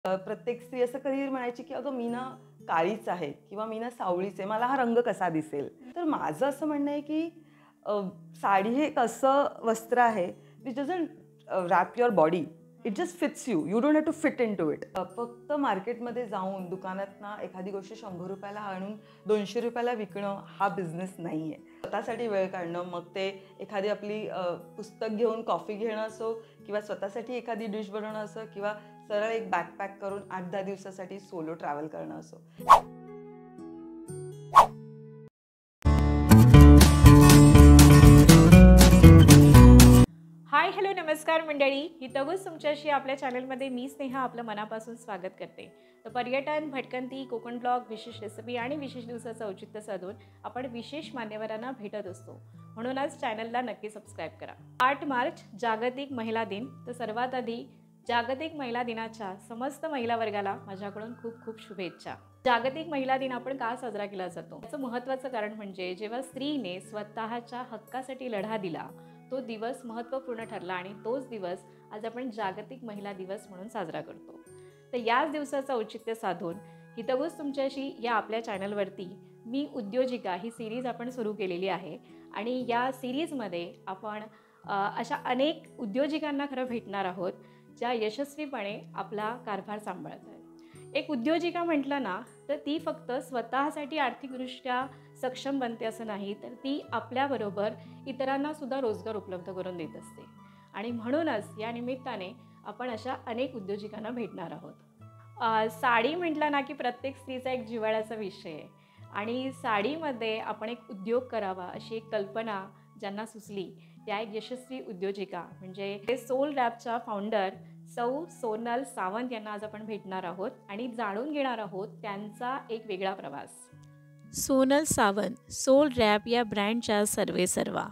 प्रत्येक स्त्री असं कधी म्हणायची की अगं मी ना काळीच आहे किंवा मी ना सावळीच आहे, मला हा रंग कसा दिसेल. तर माझं असं म्हणणं आहे की साडी हे एक असं वस्त्र आहे which doesn't wrap your body, it just fits you, you don't have to fit into it. फक्त मार्केटमध्ये जाऊन दुकानात ना एखादी गोष्ट 100 रुपयाला आणून 200 रुपयाला विकणं हा बिझनेस नाही आहे. स्वतःसाठी वेळ काढणं, मग ते एखादी आपली पुस्तक घेऊन कॉफी घेणं असो किंवा स्वतःसाठी एखादी डिश बनवणं असो किंवा सरळ एक बॅकपॅक करून 8-10 दिवसासाठी सोलो ट्रॅव्हल करणं असो. हाय हॅलो नमस्कार मंडळी, हितगुज तुमच्याशी आपल्या चॅनलमध्ये मी स्नेहा आपलं मनापासून स्वागत करते. तर पर्यटन, भटकंती, कोकण ब्लॉग, विशेष रेसिपी आणि विशेष दिवसाचं औचित्य साधून आपण विशेष मान्यवरांना भेटत असतो. म्हणून आज चॅनलला नक्की सबस्क्राईब करा. 8 मार्च जागतिक महिला दिन. तर सर्वात आधी जागतिक महिला दिनाच्या समस्त महिला वर्गाला माझ्याकडून खूप खूप शुभेच्छा. जागतिक महिला दिन आपण का साजरा केला जातो याचं महत्त्वाचं कारण म्हणजे जेव्हा स्त्रीने स्वतःच्या हक्कासाठी लढा दिला तो दिवस महत्त्वपूर्ण ठरला आणि तोच दिवस आज आपण जागतिक महिला दिवस म्हणून साजरा करतो. तर याच दिवसाचं औचित्य साधून हितगुज तुमच्याशी या आपल्या चॅनलवरती मी उद्योजिका ही सिरीज आपण सुरू केलेली आहे आणि या सिरीजमध्ये आपण अशा अनेक उद्योजिकांना खरं भेटणार आहोत ज्या यशस्वीपणे आपला कारभार सांभाळत आहेत. एक उद्योजिका म्हटलं ना तर ती फक्त स्वतःसाठी आर्थिकदृष्ट्या सक्षम बनते असं नाही, तर ती आपल्याबरोबर इतरांना सुद्धा रोजगार उपलब्ध करून देत असते. आणि म्हणूनच या निमित्ताने आपण अशा अनेक उद्योजिकांना भेटणार आहोत. साडी म्हटलं ना की प्रत्येक स्त्रीचा एक जिव्हाळ्याचा विषय आहे आणि साडीमध्ये आपण एक उद्योग करावा अशी एक कल्पना ज्यांना सुचली त्या एक यशस्वी उद्योजिका म्हणजे सोल रॅपच्या फाउंडर सौ सोनल सावंत यांना आज आपण भेटणार आहोत आणि जाणून घेणार आहोत त्यांचा एक वेगळा प्रवास. सोनल सावंत सोल रॅप या ब्रँडच्या सर्वेसर्वा.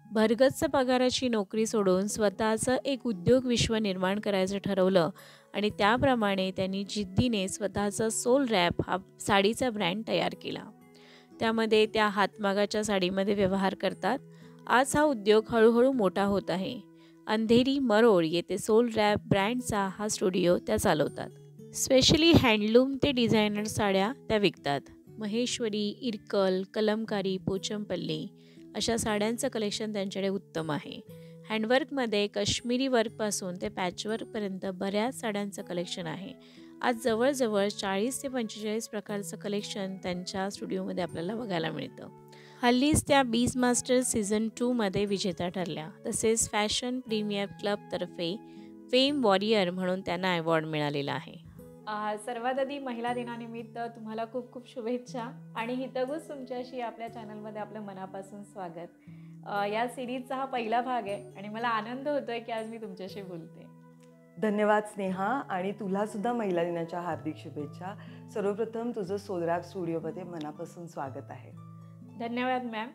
भरगच्च पगाराची नोकरी सोडून स्वतःचं एक उद्योग विश्व निर्माण करायचं ठरवलं आणि त्याप्रमाणे त्यांनी जिद्दीने स्वतःचा सोल रॅप हा साडीचा ब्रँड तयार केला. त्यामध्ये त्या हातमागाच्या साडीमध्ये व्यवहार करतात. आज हा उद्योग हळूहळू मोठा होत आहे. अंधेरी मरोड येथे सोल रॅप ब्रँडचा हा स्टुडिओ त्या चालवतात. स्पेशली हँडलूम ते डिझायनर साड्या त्या विकतात. महेश्वरी, इरकल, कलमकारी, पोचमपल्ली अशा साड्यांचं कलेक्शन त्यांच्याकडे उत्तम आहे. हँडवर्कमध्ये काश्मीरी वर्कपासून ते पॅचवर्कपर्यंत बऱ्याच साड्यांचं कलेक्शन आहे. आज जवळजवळ 40 ते 45 प्रकारचं कलेक्शन त्यांच्या स्टुडिओमध्ये आपल्याला बघायला मिळतं. हल्लीच त्या बीज मास्टर सीझन 2मध्ये विजेत्या ठरल्या. तसेच फॅशन प्रीमियर क्लबतर्फे फेम वॉरियर म्हणून त्यांना अवॉर्ड मिळालेला आहे. सर्वात आधी महिला दिनानिमित्त तुम्हाला खूप खूप शुभेच्छा आणि हितगुज तुमच्याशी आपल्या चॅनलमध्ये आपलं मनापासून स्वागत. या सिरीजचा हा पहिला भाग आहे आणि मला आनंद होतोय की आज मी तुमच्याशी बोलते. धन्यवाद स्नेहा, आणि तुला सुद्धा महिला दिनाच्या हार्दिक शुभेच्छा. सर्वप्रथम तुझं सोल रॅप स्टुडिओमध्ये मनापासून स्वागत आहे. धन्यवाद मॅम.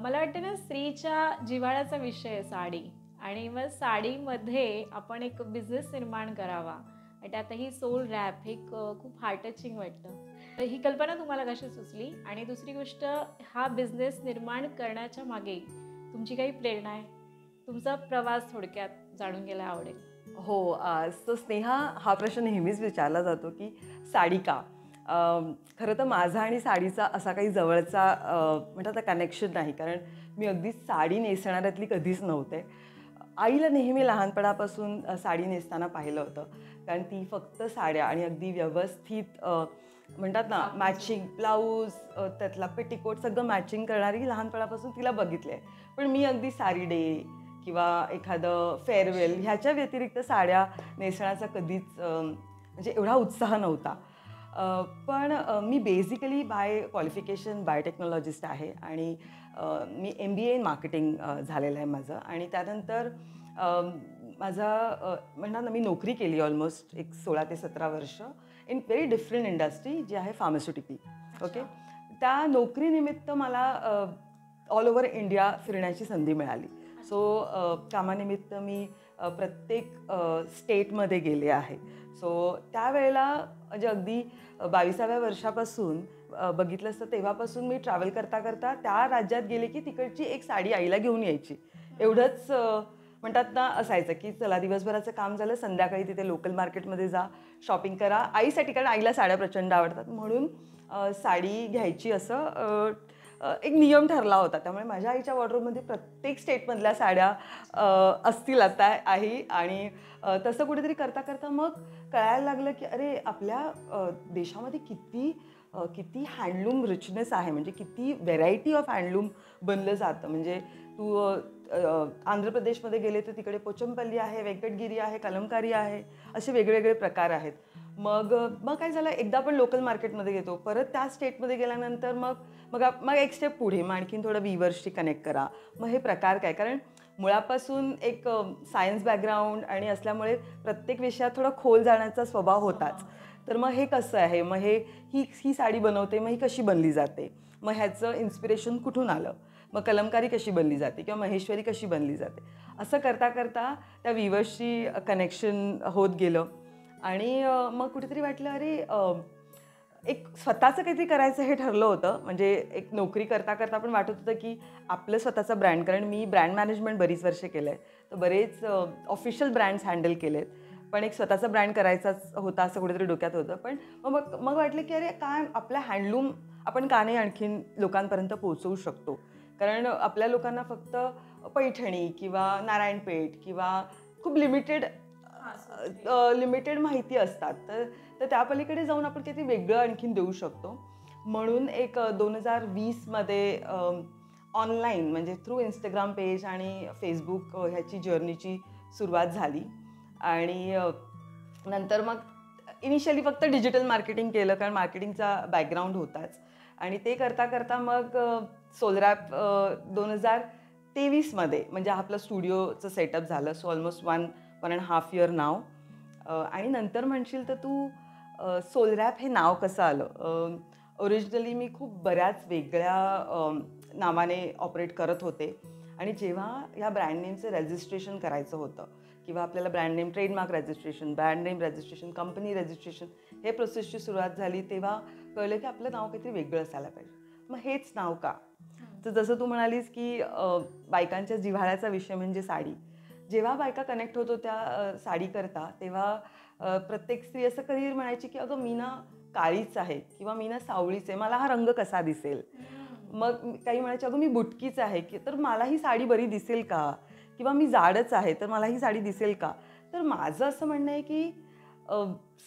मला वाटतं ना स्त्रीच्या जिव्हाळ्याचा विषय आहे साडी आणि मग साडीमध्ये आपण एक बिझनेस निर्माण करावा आणि त्यातही सोल रॅप हे खूप हार्ट टचिंग वाटतं. तर ही कल्पना तुम्हाला कशी सुचली आणि दुसरी गोष्ट हा बिझनेस निर्माण करण्याच्या मागे तुमची काही प्रेरणा आहे? तुमचा प्रवास थोडक्यात जाणून घ्यायला आवडेल. हो, सो स्नेहा, हा प्रश्न नेहमीच विचारला जातो की साडी का. खरं तर माझा आणि साडीचा असा काही जवळचा म्हणतात ना कनेक्शन नाही, कारण मी अगदी साडी नेसणाऱ्यातली कधीच नव्हते. आईला नेहमी लहानपणापासून साडी नेसताना पाहिलं होतं, कारण ती फक्त साड्या आणि अगदी व्यवस्थित म्हणतात ना मॅचिंग ब्लाऊज, त्यातला पेटिकोट सगळं मॅचिंग करणारी लहानपणापासून तिला बघितलं आहे. पण मी अगदी साडी डे किंवा एखादं फेअरवेल ह्याच्या व्यतिरिक्त साड्या नेसण्याचा कधीच म्हणजे एवढा उत्साह नव्हता. पण मी बेसिकली बाय क्वालिफिकेशन बायोटेक्नॉलॉजिस्ट आहे आणि मी MBA इन मार्केटिंग झालेलं आहे माझं. आणि त्यानंतर माझा म्हणणार ना मी नोकरी केली ऑलमोस्ट एक 16 ते 17 वर्ष इन व्हेरी डिफरंट इंडस्ट्री जी आहे फार्मास्युटिकल. ओके, त्या नोकरीनिमित्त मला ऑल ओव्हर इंडिया फिरण्याची संधी मिळाली. सो कामानिमित्त मी प्रत्येक स्टेटमध्ये गेले आहे. सो त्यावेळेला म्हणजे अगदी 22व्या वर्षापासून बघितलं असतं तेव्हापासून मी ट्रॅव्हल करता करता त्या राज्यात गेले की तिकडची एक साडी आईला घेऊन यायची. एवढंच म्हणतात ना असायचं की चला दिवसभराचं काम झालं, संध्याकाळी तिथे लोकल मार्केटमध्ये जा, शॉपिंग करा आईसाठी, कारण आईला साड्या प्रचंड आवडतात म्हणून साडी घ्यायची असं एक नियम ठरला होता. त्यामुळे माझ्या आईच्या वॉर्डरोबमध्ये प्रत्येक स्टेटमधल्या साड्या असतील आता आहे. आणि तसं कुठेतरी करता करता मग कळायला लागलं की अरे आपल्या देशामध्ये किती हँडलूम रिचनेस आहे, म्हणजे किती व्हेरायटी ऑफ हँडलूम बनलं जातं. म्हणजे तू आंध्र प्रदेशमध्ये गेले तर तिकडे पोचमपल्ली आहे, व्यंकटगिरी आहे, कलमकारी आहे, असे वेगवेगळे प्रकार आहेत. मग काय झालं, एकदा आपण लोकल मार्केटमध्ये घेतो, परत त्या स्टेटमध्ये गेल्यानंतर मग एक स्टेप पुढे, मग आणखीन थोडं वीवर्सशी कनेक्ट करा. मग हे प्रकार काय, कारण मुळापासून एक सायन्स बॅकग्राऊंड आणि असल्यामुळे प्रत्येक विषयात थोडा खोल जाण्याचा स्वभाव होताच. तर मग हे कसं आहे, मग ही साडी बनवते, मग ही कशी बनली जाते, मग ह्याचं इन्स्पिरेशन कुठून आलं, मग कलमकारी कशी बनली जाते किंवा महेश्वरी कशी बनली जाते, असं करता करता त्या वीवर्सशी कनेक्शन होत गेलं. आणि मग कुठेतरी वाटलं अरे एक स्वतःचं काहीतरी करायचं हे ठरलं होतं. म्हणजे एक नोकरी करता करता पण वाटत होतं की आपलं स्वतःचं ब्रँड, कारण मी ब्रँड मॅनेजमेंट बरीच वर्ष केलं आहे, तर बरेच ऑफिशियल ब्रँड्स हँडल केलेत, पण एक स्वतःचा ब्रँड करायचाच होता असं कुठेतरी डोक्यात होतं. पण मग वाटलं की अरे काय आपलं हँडलूम आपण का नाही आणखीन लोकांपर्यंत पोहोचवू शकतो, कारण आपल्या लोकांना फक्त पैठणी किंवा नारायणपेठ किंवा खूप लिमिटेड माहिती असतात. तर त्या पलीकडे जाऊन आपण काहीतरी वेगळं आणखीन देऊ शकतो. म्हणून एक 2020मध्ये ऑनलाईन म्हणजे थ्रू इंस्टाग्राम पेज आणि फेसबुक ह्याची जर्नीची सुरुवात झाली. आणि नंतर मग इनिशियली फक्त डिजिटल मार्केटिंग केलं, कारण मार्केटिंगचा बॅकग्राऊंड होताच. आणि ते करता करता मग सोलरॅप 2023मध्ये म्हणजे आपलं स्टुडिओचं सेटअप झालं. सो ऑलमोस्ट 1.5 year नाव. आणि नंतर म्हणशील तर तू सोलरॅप हे नाव कसं आलं. ओरिजिनली मी खूप बऱ्याच वेगळ्या नावाने ऑपरेट करत होते, आणि जेव्हा ह्या ब्रँड नेमचं रजिस्ट्रेशन करायचं होतं किंवा आपल्याला brand name trademark registration, brand name registration, company registration हे प्रोसेसची सुरुवात झाली, तेव्हा कळलं की आपलं नाव काहीतरी वेगळं असायला पाहिजे. मग हेच नाव का, तर जसं तू म्हणालीस की बायकांच्या जिव्हाळ्याचा विषय म्हणजे साडी. जेव्हा बायका कनेक्ट होत होत्या साडी करता, तेव्हा प्रत्येक स्त्री असं कधी म्हणायची की अगं मी ना काळीच आहे किंवा मी ना सावळीच आहे, मला हा रंग कसा दिसेल. मग काही म्हणायचे अगं मी बुटकीच आहे की तर मला ही साडी बरी दिसेल का, किंवा मी जाडच आहे तर मला ही साडी दिसेल का. तर माझं असं म्हणणं आहे की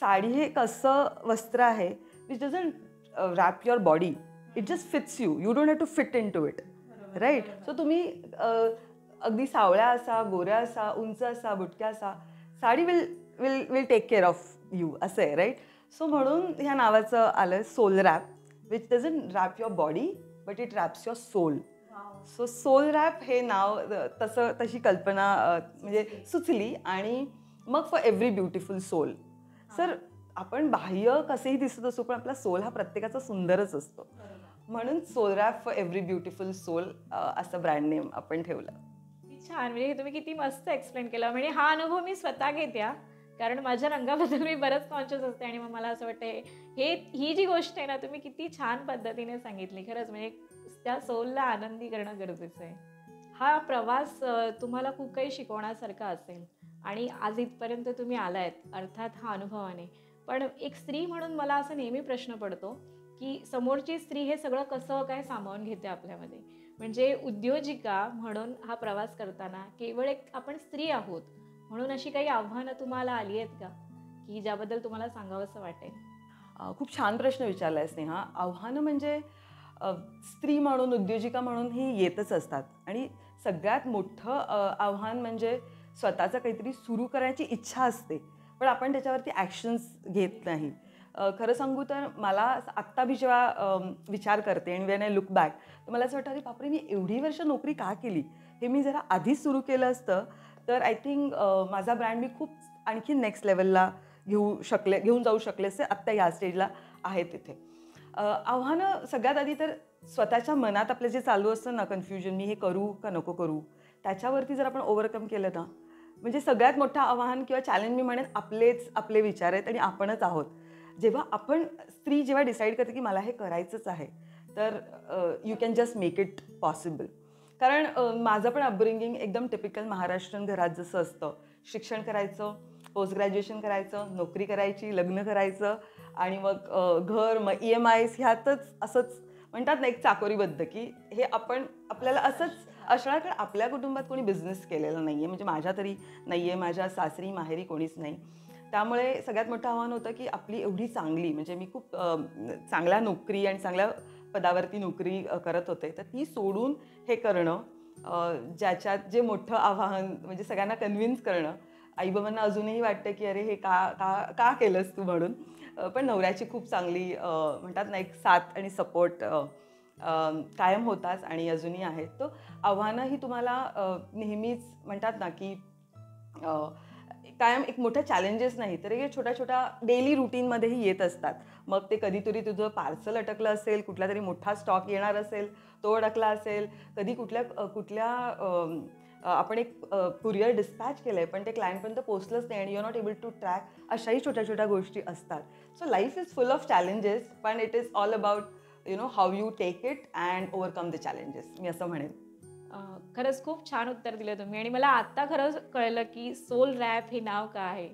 साडी हे एक असं वस्त्र आहे which doesn't wrap your body, it just fits you, you don't have to fit into it, right. So तुम्ही अगदी सावळ्या असा, गोऱ्या असा, उंच असा, बुटक्या असा, sari will take care of you, असं आहे, राईट. सो म्हणून ह्या नावाचं आलं soul wrap, which doesn't wrap your body but it wraps your soul. So soul wrap हे नाव तशी कल्पना म्हणजे सुचली. आणि मग for every beautiful soul. Sir आपण बाह्य कसेही दिसत असतो, पण आपला सोल हा प्रत्येकाचा सुंदरच असतो, म्हणून soul wrap for every beautiful soul असं ब्रँड नेम आपण ठेवलं. छान, म्हणजे तुम्ही किती मस्त एक्सप्लेन केलं. म्हणजे हा अनुभव मी स्वतः घेते, कारण माझ्या रंगाबद्दल मी बरंच कॉन्शियस असते, आणि मग मला असं वाटतं ही जी गोष्ट आहे ना तुम्ही किती छान पद्धतीने सांगितली. खरंच म्हणजे त्या सोलला आनंदी करणं गरजेचं आहे. हा प्रवास तुम्हाला खूप काही शिकवण्यासारखा असेल, आणि आज इथपर्यंत तुम्ही आलायत अर्थात हा अनुभवाने. पण एक स्त्री म्हणून मला असं नेहमी प्रश्न पडतो की समोरची स्त्री हे सगळं कसं काय सामावून घेते आपल्यामध्ये. म्हणजे उद्योजिका म्हणून हा प्रवास करताना केवळ एक आपण स्त्री आहोत म्हणून अशी काही आव्हानं तुम्हाला आली आहेत का, की ज्याबद्दल तुम्हाला सांगावंसं वाटेल? खूप छान प्रश्न विचारला आहे स्नेहा. आव्हानं म्हणजे स्त्री म्हणून, उद्योजिका म्हणून ही येतच असतात. आणि सगळ्यात मोठं आव्हान म्हणजे स्वतःचं काहीतरी सुरू करण्याची इच्छा असते, पण आपण त्याच्यावरती ॲक्शन्स घेत नाही. खरं सांगू तर मला आत्ता मी जेव्हा विचार करते आणि वेन आय लुक बॅक, तर मला असं वाटतं अरे बापरे मी एवढी वर्ष नोकरी का केली. हे मी जरा आधीच सुरू केलं असतं तर आय थिंक माझा ब्रँड मी खूप आणखी नेक्स्ट लेवलला घेऊन जाऊ शकले असते. आत्ता ह्या स्टेजला आहे तिथे. आव्हानं सगळ्यात आधी तर स्वतःच्या मनात आपलं जे चालू असतं ना कन्फ्युजन, मी हे करू का नको करू, त्याच्यावरती जर आपण ओव्हरकम केलं ना, म्हणजे सगळ्यात मोठं आव्हान किंवा चॅलेंज मी म्हणेन आपले विचार आहेत आणि आपणच आहोत. जेव्हा आपण स्त्री जेव्हा डिसाईड करते की मला हे करायचंच आहे, तर you can just make it possible. कारण माझं पण अपब्रिंगिंग एकदम टिपिकल महाराष्ट्रीयन घरात जसं असतं, शिक्षण करायचं, पोस्ट ग्रॅज्युएशन करायचं, नोकरी करायची, लग्न करायचं आणि मग घर, मग EMIs ह्यातच असंच म्हणतात ना एक चाकोरीबद्ध, की हे आपल्याला असंच असणार. कारण आपल्या कुटुंबात कोणी बिझनेस केलेला नाही आहे, म्हणजे माझ्या तरी नाही आहे, माझ्या सासरी माहेरी कोणीच नाही. त्यामुळे सगळ्यात मोठं आव्हान होतं की आपली एवढी चांगली, म्हणजे मी खूप चांगल्या नोकरी आणि चांगल्या पदावरती नोकरी करत होते, तर ती सोडून हे करणं, ज्याच्यात जे मोठं आव्हान म्हणजे सगळ्यांना कन्व्हिन्स करणं. आईबाबांना अजूनही वाटतं की अरे हे का का का केलंस तू म्हणून. पण नवऱ्याची खूप चांगली म्हणतात ना एक साथ आणि सपोर्ट कायम होताच आणि अजूनही आहेत. तो आव्हानंही तुम्हाला नेहमीच म्हणतात ना की कायम एक मोठं चॅलेंजेस नाही तर हे छोट्या छोट्या डेली रुटीनमध्येही येत असतात. मग ते कधीतरी तुझं पार्सल अटकलं असेल, कुठला तरी मोठा स्टॉक येणार असेल, तो अडकला असेल, कधी कुठल्या आपण एक कुरिअर डिस्पॅच केलं आहे पण ते क्लायंटपर्यंत पोचलंच नाही आणि you are not able to track, अशाही छोट्या छोट्या गोष्टी असतात. So life is full of challenges, पण it is all about how you take it and overcome the challenges, मी असं म्हणेन. खरंच खूप छान उत्तर दिलं तुम्ही आणि मला आता खरंच कळलं की सोल रॅप हे नाव का आहे.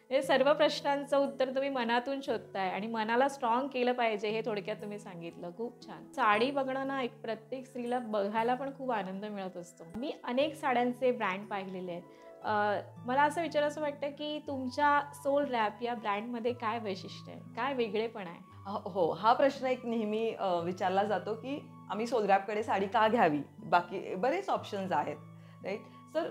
हे सर्व प्रश्नांचं उत्तर तुम्ही मनातून शोधताय आणि मनाला स्ट्रॉंग केलं पाहिजे हे थोडक्यात तुम्ही सांगितलं. खूप छान. साडी बघणं ना एक प्रत्येक स्त्रीला बघायला पण खूप आनंद मिळत असतो. मी अनेक साड्यांचे ब्रँड पाहिलेले आहेत. मला असं विचारावसं वाटतं की तुमच्या सोल रॅप या ब्रँडमध्ये काय वैशिष्ट्य आहे, काय वेगळेपण आहे? हो, हा प्रश्न एक नेहमी विचारला जातो की आम्ही सोल रॅपकडे साडी का घ्यावी, बाकी बरेच ऑप्शन्स आहेत, राईट. सर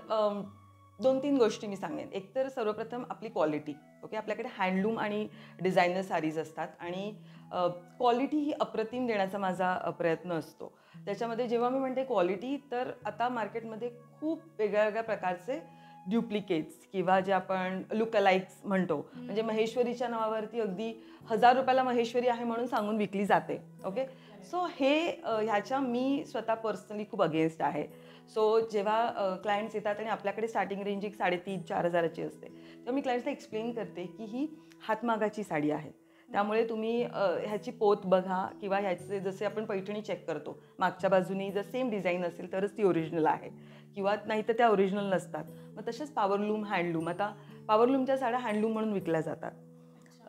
2-3 गोष्टी मी सांगेन. एक तर सर्वप्रथम आपली क्वालिटी. ओके, आपल्याकडे हँडलूम आणि डिझायनर साडीज असतात आणि क्वालिटी ही अप्रतिम देण्याचा माझा प्रयत्न असतो. त्याच्यामध्ये जेव्हा मी म्हणते क्वालिटी, तर आता मार्केटमध्ये खूप वेगळ्या प्रकारचे ड्युप्लिकेट्स किंवा जे आपण लुक अलाइक्स म्हणतो, म्हणजे महेश्वरीच्या नावावरती अगदी ₹1000 महेश्वरी आहे म्हणून सांगून विकली जाते. ओके, सो ह्याच्या मी स्वतः पर्सनली खूप अगेन्स्ट आहे. सो जेव्हा क्लायंट्स येतात आणि आपल्याकडे स्टार्टिंग रेंज एक 3,500-4,000 असते, तेव्हा मी क्लायंट्सला एक्सप्लेन करते की ही हातमागाची साडी आहे. त्यामुळे तुम्ही ह्याची पोत बघा किंवा ह्याचे जसे आपण पैठणी चेक करतो, मागच्या बाजूनी जर सेम डिझाईन असेल तरच ती ओरिजिनल आहे किंवा नाही तर त्या ओरिजिनल नसतात. मग तसेच पॉवरलूम, हँडलूम, आता पॉवरलूमच्या साड्या हँडलूम म्हणून विकल्या जातात.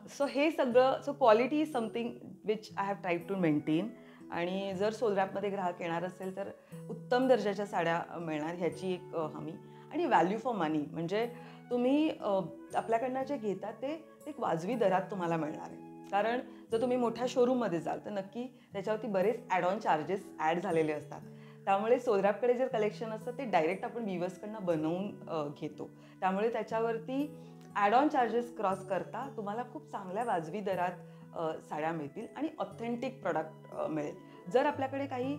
सो हे सगळं, so quality is something which I have tried to maintain. आणि जर सोल रॅपमध्ये ग्राहक येणार असेल तर उत्तम दर्जाच्या साड्या मिळणार ह्याची एक हमी. आणि व्हॅल्यू फॉर मनी, म्हणजे तुम्ही आपल्याकडनं जे घेतात ते एक वाजवी दरात तुम्हाला मिळणार आहे. कारण जर तुम्ही मोठ्या शोरूममध्ये जाल तर नक्की त्याच्यावरती बरेच ॲड ऑन चार्जेस ॲड झालेले असतात. त्यामुळे सोल रॅपकडे जर कलेक्शन असतं ते डायरेक्ट आपण विवर्सकडनं बनवून घेतो. त्यामुळे त्याच्यावरती ॲड ऑन चार्जेस क्रॉस करता तुम्हाला खूप चांगल्या वाजवी दरात साड्या मिळतील आणि ऑथेंटिक प्रॉडक्ट मिळेल. जर आपल्याकडे काही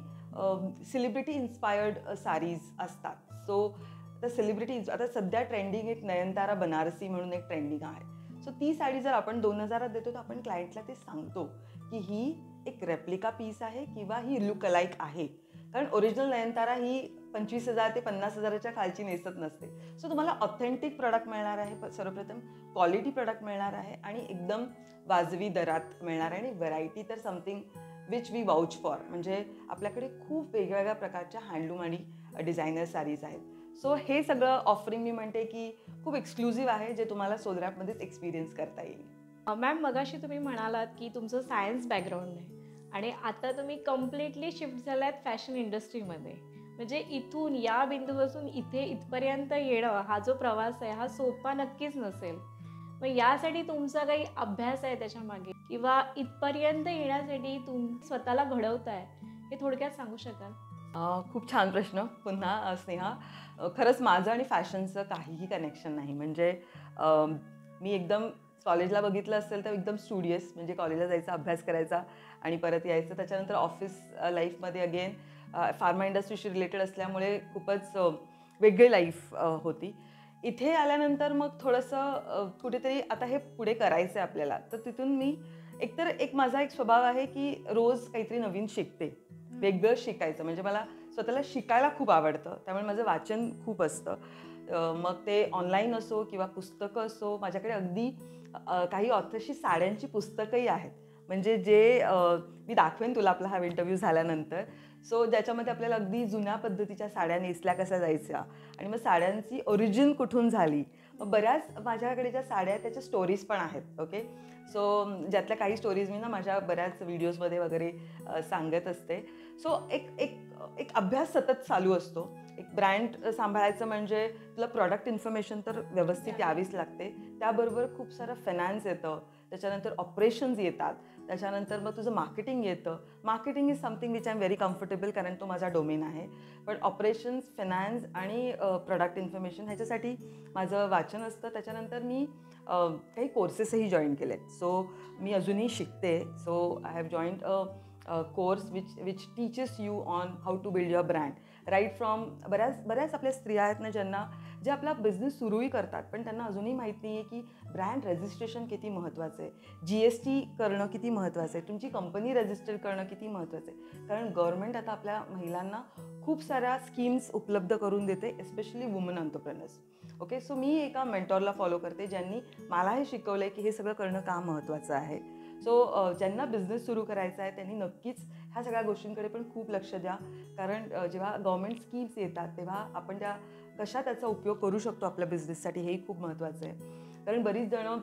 सेलिब्रिटी इन्स्पायर्ड साडीज असतात, सो तर सेलिब्रिटी आता सध्या ट्रेंडिंग एक नयनतारा बनारसी म्हणून एक ट्रेंडिंग आहे. सो ती साडी जर आपण 2000 देतो तर आपण क्लायंटला ते सांगतो की ही एक रेप्लिका पीस आहे किंवा ही लुक अलाइक आहे. कारण ओरिजिनल नयनतारा ही 25,000 ते 50,000च्या खालची नेसत नसते. सो तुम्हाला ऑथेंटिक प्रॉडक्ट मिळणार आहे, सर्वप्रथम क्वालिटी प्रॉडक्ट मिळणार आहे आणि एकदम वाजवी दरात मिळणार आहे. आणि व्हरायटी तर something which we vouch for, म्हणजे आपल्याकडे खूप वेगवेगळ्या प्रकारच्या हँडलूम आणि डिझायनर साडीज आहेत. सो हे सगळं ऑफरिंग मी म्हणते की खूप एक्सक्लुझिव्ह आहे, जे तुम्हाला सोल रॅपमध्येच एक्सपिरियन्स करता येईल. मॅम, मगाशी तुम्ही म्हणालात की तुमचं सायन्स बॅकग्राऊंड आहे आणि आता तुम्ही कम्प्लिटली शिफ्ट झालात फॅशन इंडस्ट्रीमध्ये. म्हणजे इथून या बिंदूपासून इथपर्यंत येणं हा जो प्रवास आहे हा सोपा नक्कीच नसेल. मग यासाठी तुमचा काही अभ्यास आहे त्याच्यामागे किंवा इथपर्यंत येण्यासाठी तुम्ही स्वतःला घडवताय, हे थोडक्यात सांगू शकाल? खूप छान प्रश्न पुन्हा स्नेहा. खरंच माझं आणि फॅशनचं काहीही कनेक्शन नाही. म्हणजे मी एकदम कॉलेजला बघितलं असेल तर एकदम स्टुडियस, म्हणजे कॉलेजला जायचा, अभ्यास करायचा आणि परत यायचं. त्याच्यानंतर ऑफिस लाईफमध्ये अगेन फार्मा इंडस्ट्रीशी रिलेटेड असल्यामुळे खूपच वेगळी लाईफ होती. इथे आल्यानंतर मग थोडंसं कुठेतरी आता हे पुढे करायचं आहे आपल्याला, तर तिथून मी एक माझा एक स्वभाव आहे की रोज काहीतरी नवीन शिकते, वेगळं शिकायचं. म्हणजे मला स्वतःला शिकायला खूप आवडतं, त्यामुळे माझं वाचन खूप असतं. मग ते ऑनलाईन असो किंवा पुस्तकं असो. माझ्याकडे अगदी काही ऑथर्सची साड्यांची पुस्तकंही आहेत, म्हणजे जे मी दाखवेन तुला आपला हा इंटरव्ह्यू झाल्यानंतर. सो ज्याच्यामध्ये आपल्याला अगदी जुन्या पद्धतीच्या साड्या नेसल्या कशा जायच्या आणि मग साड्यांची ओरिजिन कुठून झाली. मग बऱ्याच माझ्याकडे ज्या साड्या आहेत त्याच्या स्टोरीज पण आहेत. ओके, सो ज्यातल्या काही स्टोरीज मी ना माझ्या बऱ्याच व्हिडिओजमध्ये वगैरे सांगत असते. सो एक एक एक अभ्यास सतत चालू असतो. एक ब्रँड सांभाळायचं म्हणजे तुला प्रॉडक्ट इन्फॉर्मेशन तर व्यवस्थित यावीच लागते, त्याबरोबर खूप सारं फायनान्स येतं, त्याच्यानंतर ऑपरेशन्स येतात, त्याच्यानंतर मग तुझं मार्केटिंग येतं. Marketing is something which I am very comfortable, कारण तो माझा डोमेन आहे. पण ऑपरेशन्स, फायनान्स आणि प्रॉडक्ट इन्फॉर्मेशन ह्याच्यासाठी माझं वाचन असतं. त्याच्यानंतर मी काही कोर्सेसही जॉईन केलेत. सो मी अजूनही शिकते. So I have joined course which teaches you on how to build your brand. Right from बऱ्याच आपल्या स्त्रिया आहेत ना ज्यांना जे आपला बिझनेस सुरूही करतात पण त्यांना अजूनही माहीत नाही आहे की ब्रँड रजिस्ट्रेशन किती महत्त्वाचं आहे, GST करणं किती महत्त्वाचं आहे, तुमची कंपनी रजिस्टर करणं किती महत्त्वाचं आहे. कारण गव्हर्नमेंट आता आपल्या महिलांना खूप साऱ्या स्कीम्स उपलब्ध करून देते, especially woman entrepreneurs. Okay, so मी एका मेंटॉरला फॉलो करते ज्यांनी मला हे शिकवलं आहे की हे सगळं करणं का महत्त्वाचं आहे. सो ज्यांना बिझनेस सुरू करायचा आहे त्यांनी नक्कीच ह्या सगळ्या गोष्टींकडे पण खूप लक्ष द्या. कारण जेव्हा गव्हर्नमेंट स्कीम्स येतात तेव्हा आपण कशा त्याचा उपयोग करू शकतो आपल्या बिझनेससाठी हेही खूप महत्त्वाचं आहे. कारण बरीच जणं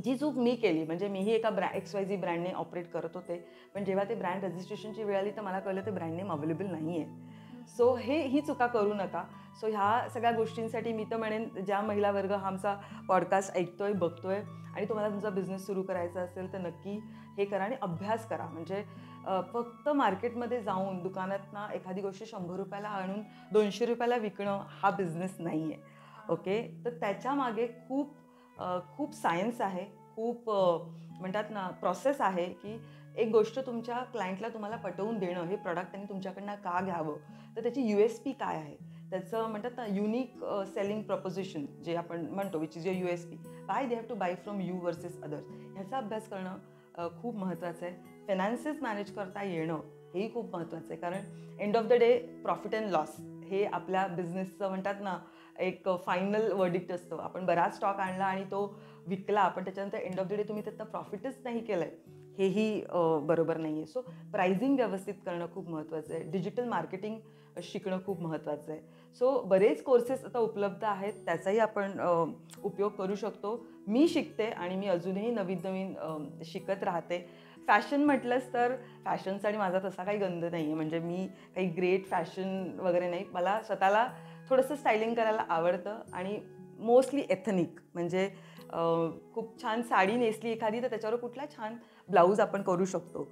जी चूक मी केली, म्हणजे मीही एका XYZ ब्रँडने ऑपरेट करत होते, पण जेव्हा ते ब्रँड रजिस्ट्रेशनची वेळ आली तर मला कळलं ते ब्रँड नेम अवेलेबल नाही आहे. सो ही चुका करू नका. सो ह्या सगळ्या गोष्टींसाठी मी तर म्हणेन ज्या महिला वर्ग हा आमचा पॉडकास्ट ऐकतोय, बघतोय आणि तुम्हाला तुमचा बिझनेस सुरू करायचा असेल तर नक्की हे करा आणि अभ्यास करा. म्हणजे फक्त मार्केटमध्ये जाऊन दुकानातनं एखादी गोष्ट 100 रुपयाला आणून 200 रुपयाला विकणं हा बिझनेस नाही आहे. ओके, तर त्याच्यामागे खूप सायन्स आहे, खूप म्हणतात ना प्रोसेस आहे की एक गोष्ट तुमच्या क्लायंटला तुम्हाला पटवून देणं, हे प्रॉडक्ट त्यांनी तुमच्याकडनं का घ्यावं, तर त्याची USP काय आहे, त्याचं म्हणतात ना युनिक सेलिंग प्रपोजिशन जे आपण म्हणतो which is your USP, why they have to buy from you versus others, ह्याचा अभ्यास करणं खूप महत्त्वाचं आहे. फायनान्सेस मॅनेज करता येणं हेही खूप महत्त्वाचं आहे. कारण end of the day profit and loss हे आपल्या बिझनेसचं म्हणतात ना एक फायनल वर्डिक्ट असतं. आपण बराच स्टॉक आणला आणि तो विकला पण त्याच्यानंतर एंड ऑफ द डे तुम्ही त्यातनं प्रॉफिटच नाही केलं आहे, हेही बरोबर नाही आहे. सो प्राइसिंग व्यवस्थित करणं खूप महत्त्वाचं आहे. डिजिटल मार्केटिंग शिकणं खूप महत्त्वाचं आहे. सो बरेच कोर्सेस आता उपलब्ध आहेत, त्याचाही आपण उपयोग करू शकतो. मी शिकते आणि मी अजूनही नवीन शिकत राहते. फॅशन म्हटलंच तर फॅशनचा आणि माझा तसा काही गंध नाही आहे. म्हणजे मी काही ग्रेट फॅशन वगैरे नाही. मला स्वतःला थोडंसं स्टायलिंग करायला आवडतं आणि मोस्टली एथनिक, म्हणजे खूप छान साडी नेसली एखादी तर त्याच्यावर कुठला छान ब्लाऊज आपण करू शकतो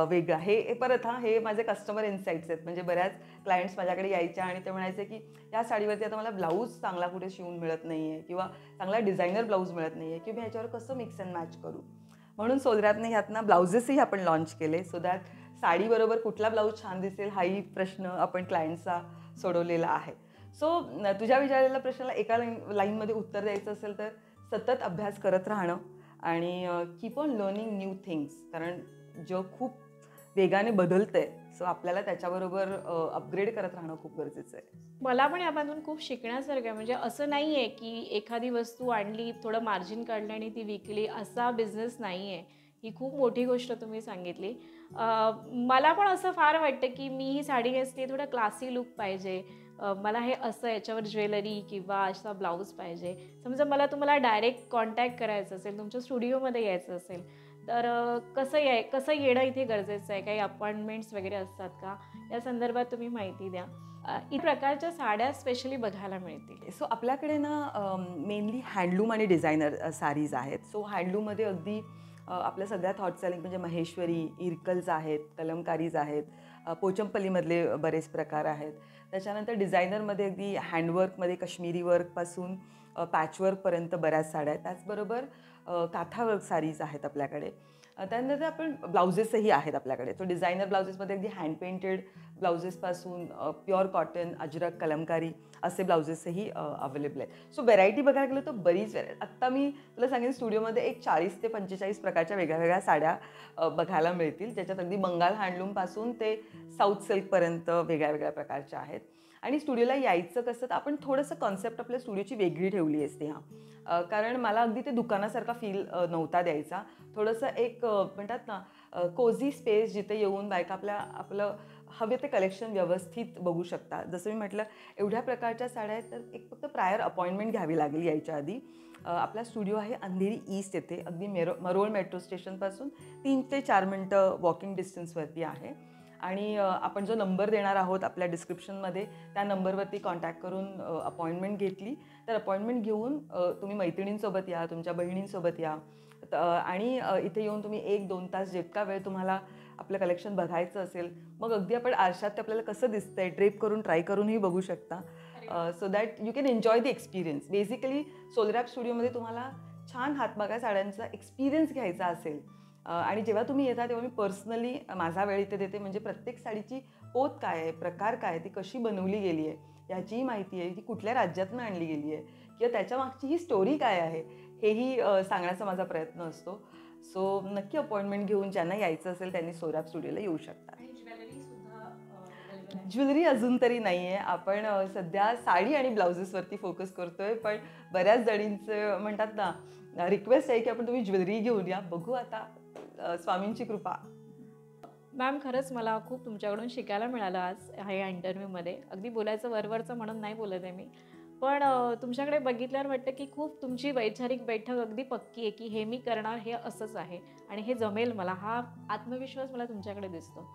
वेगळा. हे परत हे माझे कस्टमर इन्साईट्स आहेत. म्हणजे बऱ्याच क्लायंट्स माझ्याकडे यायच्या आणि ते म्हणायचे की या साडीवरती आता मला ब्लाऊज चांगला कुठे शिवून मिळत नाही आहे किंवा चांगला डिझायनर ब्लाऊज मिळत नाही आहे किंवा ह्याच्यावर कसं मिक्स अँड मॅच करू. म्हणून सोदऱ्यातनं ह्यातनं ब्लाउजेसही आपण लॉन्च केले सो दॅट साडीबरोबर कुठला ब्लाऊज छान दिसेल हाही प्रश्न आपण क्लायंटचा सोडवलेला आहे. सो तुझ्या विचारलेल्या प्रश्नाला एका लाईनमध्ये उत्तर द्यायचं असेल तर सतत अभ्यास करत राहणं आणि keep on learning new things. कारण जग खूप वेगाने बदलतंय, सो आपल्याला त्याच्याबरोबर अपग्रेड करत राहणं खूप गरजेचं आहे. मला पण यामधून खूप शिकण्यासारखं आहे. म्हणजे असं नाही आहे की एखादी वस्तू आणली, थोडं मार्जिन काढलं आणि ती विकली, असा बिझनेस नाही आहे. ही खूप मोठी गोष्ट तुम्ही सांगितली. मला पण असं फार वाटतं की मी ही साडी नेसली, थोडं क्लासी लुक पाहिजे, मला हे असं याच्यावर ज्वेलरी किंवा असा ब्लाऊज पाहिजे. समजा मला तुम्हाला डायरेक्ट कॉन्टॅक्ट करायचं असेल, तुमच्या स्टुडिओमध्ये यायचं असेल तर कसं येणं इथे गरजेचं आहे? काही अपॉइंटमेंट्स वगैरे असतात का? या संदर्भात तुम्ही माहिती द्या. इतर प्रकारच्या साड्या स्पेशली बघायला मिळतील. सो आपल्याकडे ना मेनली हँडलूम आणि डिझायनर साडीज आहेत. सो हँडलूममध्ये अगदी आपल्या सगळ्यात हॉट सेलिंग म्हणजे महेश्वरी, इरकल्स आहेत, कलमकारीज आहेत, पोचमपल्लीमधले बरेच प्रकार आहेत. त्याच्यानंतर डिझायनरमध्ये अगदी हँडवर्कमध्ये काश्मीरी वर्कपासून पॅचवर्कपर्यंत बऱ्याच साड्या आहेत. त्याचबरोबर काथावर्क साडीज आहेत आपल्याकडे. त्यानंतर आपण ब्लाउजेसही आहेत आपल्याकडे. तो डिझायनर ब्लाउजेसमध्ये अगदी हँड पेंटेड ब्लाउजेसपासून प्युअर कॉटन, अजरक, कलमकारी असे ब्लाउजेसही अवेलेबल आहेत. सो व्हेरायटी बघायला गेलं तर बरीच आत्ता मी तुला सांगेन स्टुडिओमध्ये एक 40 ते 45 प्रकारच्या वेगळ्या साड्या बघायला मिळतील, ज्याच्यात अगदी बंगाल हँडलूमपासून ते साऊथ सिल्कपर्यंत वेगळ्या प्रकारच्या आहेत. आणि स्टुडिओला यायचं कसं तर आपण थोडंसं कॉन्सेप्ट आपल्या स्टुडिओची वेगळी ठेवली असते. कारण मला अगदी ते दुकानासारखा फील नव्हता द्यायचा. थोडंसं एक म्हणतात ना कोझी स्पेस जिथे येऊन बायका आपलं हवे ते कलेक्शन व्यवस्थित बघू शकता. जसं मी म्हटलं, एवढ्या प्रकारच्या साड्या आहेत, तर एक फक्त प्रायर अपॉइंटमेंट घ्यावी लागेल यायच्या आधी. आपला स्टुडिओ आहे अंधेरी ईस्ट येथे, अगदी मरोळ मेट्रो स्टेशनपासून 3 ते 4 मिनटं वॉकिंग डिस्टन्सवरती आहे. आणि आपण जो नंबर देणार आहोत आपल्या डिस्क्रिप्शनमध्ये, त्या नंबरवरती कॉन्टॅक्ट करून अपॉइंटमेंट घेतली तर अपॉइंटमेंट घेऊन तुम्ही मैत्रिणींसोबत या, तुमच्या बहिणींसोबत या आणि इथे येऊन तुम्ही 1-2 तास जितका वेळ तुम्हाला आपलं कलेक्शन बघायचं असेल, मग अगदी आपण आरशात ते आपल्याला कसं दिसतंय ड्रेप करून ट्राय करूनही बघू शकता. So that you can enjoy the experience. Basically सोलरॅप स्टुडिओमध्ये तुम्हाला छान हातमागा साड्यांचा एक्सपिरियन्स घ्यायचा असेल आणि जेव्हा तुम्ही येता तेव्हा मी पर्सनली माझा वेळ इथे देते. म्हणजे प्रत्येक साडीची पोत काय आहे, प्रकार काय आहे, ती कशी बनवली गेली आहे याचीही माहिती आहे, ती कुठल्या राज्यातून आणली गेली आहे किंवा त्याच्या मागची ही स्टोरी काय आहे हेही सांगण्याचा माझा प्रयत्न असतो. सो नक्की अपॉइंटमेंट घेऊन ज्यांना यायचं असेल त्यांनी सोलरॅप स्टुडिओला येऊ शकतात. ज्वेलरी अजून तरी नाही आहे. आपण सध्या साडी आणि ब्लाउजेसवरती फोकस करतोय, पण बऱ्याच जणींचं म्हणतात ना रिक्वेस्ट आहे की आपण तुम्ही ज्वेलरी घेऊन या. बघू आता, स्वामींची कृपा. मॅम, खरंच मला खूप तुमच्याकडून शिकायला मिळालं आज ह्या इंटरव्ह्यूमध्ये. अगदी बोलायचं वरवरचं म्हणून नाही बोलत आहे मी, पण तुमच्याकडे बघितल्यावर वाटतं की खूप तुमची वैचारिक बैठक अगदी पक्की आहे की हे मी करणार, हे असंच आहे आणि हे जमेल मला. हा आत्मविश्वास मला तुमच्याकडे दिसतो.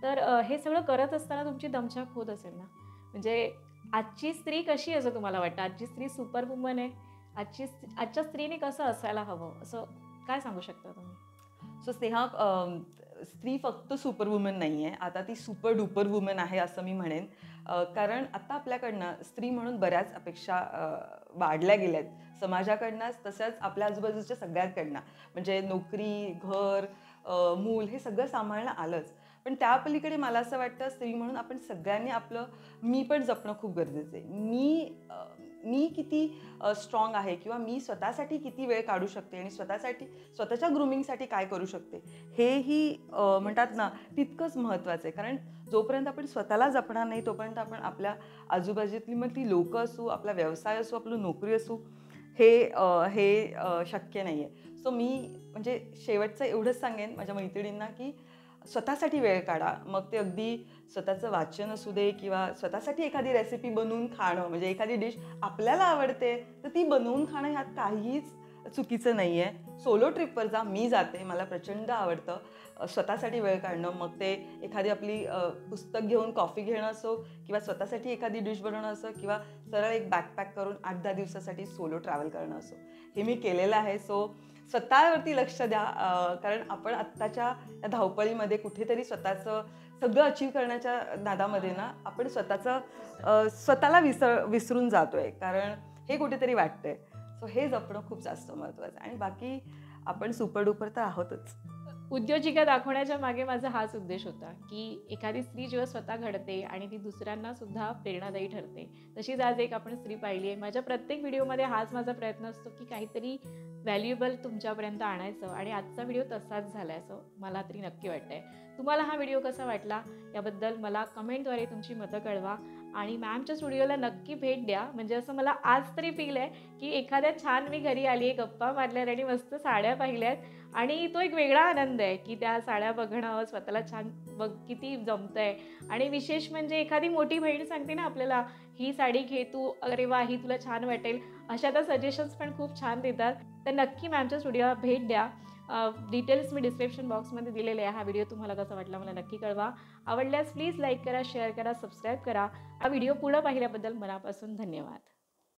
तर हे सगळं करत असताना तुमची दमछाक होत असेल ना? म्हणजे आजची स्त्री कशी असं तुम्हाला वाटतं? आजची स्त्री सुपर वुमन आहे? आजच्या स्त्रीने कसं असायला हवं, असं काय सांगू शकता तुम्ही? सो स्नेहा, स्त्री फक्त सुपर वुमन नाही आहे, आता ती सुपर डुपर वुमन आहे असं मी म्हणेन. कारण आता आपल्याकडनं स्त्री म्हणून बऱ्याच अपेक्षा वाढल्या गेल्या आहेत समाजाकडनंच, तसंच आपल्या आजूबाजूच्या सगळ्यांकडनं. म्हणजे नोकरी, घर, मूल हे सगळं सांभाळणं आलंच. पण त्या पलीकडे मला असं वाटतं स्त्री म्हणून आपण सगळ्यांनी आपलं मी पण जपणं खूप गरजेचं आहे. मी किती स्ट्रॉंग आहे किंवा मी स्वतःसाठी किती वेळ काढू शकते आणि स्वतःच्या ग्रूमिंगसाठी काय करू शकते, हेही म्हणतात ना तितकंच महत्त्वाचं आहे. कारण जोपर्यंत आपण स्वतःला जपणार नाही तोपर्यंत आपण आपल्या आजूबाजूतली मग ती लोकं असू, आपला व्यवसाय असू, आपलं नोकरी असू, हे शक्य नाही आहे. सो मी म्हणजे शेवटचं एवढंच सांगेन माझ्या मैत्रिणींना की स्वतःसाठी वेळ काढा. मग ते अगदी स्वतःचं वाचन असू दे किंवा स्वतःसाठी एखादी रेसिपी बनवून खाणं, म्हणजे एखादी डिश आपल्याला आवडते तर ती बनवून खाणं ह्यात काहीच चुकीचं नाही आहे. सोलो ट्रिपवर जा, मी जाते, मला प्रचंड आवडतं स्वतःसाठी वेळ काढणं. मग ते एखादी आपली पुस्तक घेऊन कॉफी घेणं असो किंवा स्वतःसाठी एखादी डिश बनवणं असो किंवा सरळ एक बॅकपॅक करून 8-10 दिवसासाठी सोलो ट्रॅव्हल करणं असो, हे मी केलेलं आहे. सो स्वतःवरती लक्ष द्या, कारण आपण आत्ताच्या या धावपळीमध्ये कुठेतरी स्वतःचं सगळं अचीव करण्याच्या नादामध्ये ना आपण स्वतःला विसरून जातोय, कारण हे कुठेतरी वाटतंय. सो हे जपणं खूप जास्त महत्त्वाचं आहे. आणि बाकी आपण सुपर डुपर तर आहोतच. उद्योजिका दाखवण्याच्या मागे माझा हाच उद्देश होता की एखादी स्त्री जेव्हा स्वतः घडते आणि ती दुसऱ्यांना सुद्धा प्रेरणादायी ठरते, तशीच आज एक आपण स्त्री पाहिली आहे. माझ्या प्रत्येक व्हिडिओमध्ये हाच माझा प्रयत्न असतो की काहीतरी व्हॅल्युएबल तुमच्यापर्यंत आणायचं आणि आजचा व्हिडिओ तसाच झाला आहे, असं मला तरी नक्की वाटतं आहे. तुम्हाला हा व्हिडिओ कसा वाटला याबद्दल मला कमेंटद्वारे तुमची मतं कळवा आणि मॅमच्या स्टुडिओला नक्की भेट द्या. म्हणजे असं मला आज तरी फील आहे की एखाद्या छान मी घरी आली आहे, गप्पा मारल्यात आणि मस्त साड्या पाहिल्यात आणि तो एक वेगळा आनंद आहे की त्या साड्या बघणं, स्वतःला छान किती जमतंय. आणि विशेष म्हणजे एखादी मोठी बहीण सांगते ना आपल्याला, ही साडी घे तू, अरे वा ही तुला छान वाटेल, अशा त्या सजेशन्स पण खूप छान देतात. तर नक्की मॅमच्या स्टुडिओला भेट द्या. डिटेल्स मी डिस्क्रिप्शन बॉक्समध्ये दिलेले आहे. हा व्हिडिओ तुम्हाला कसा वाटला मला नक्की कळवा. आवडल्यास प्लीज लाईक करा, शेअर करा, सबस्क्राईब करा. हा व्हिडिओ पुढं पाहिल्याबद्दल मनापासून धन्यवाद.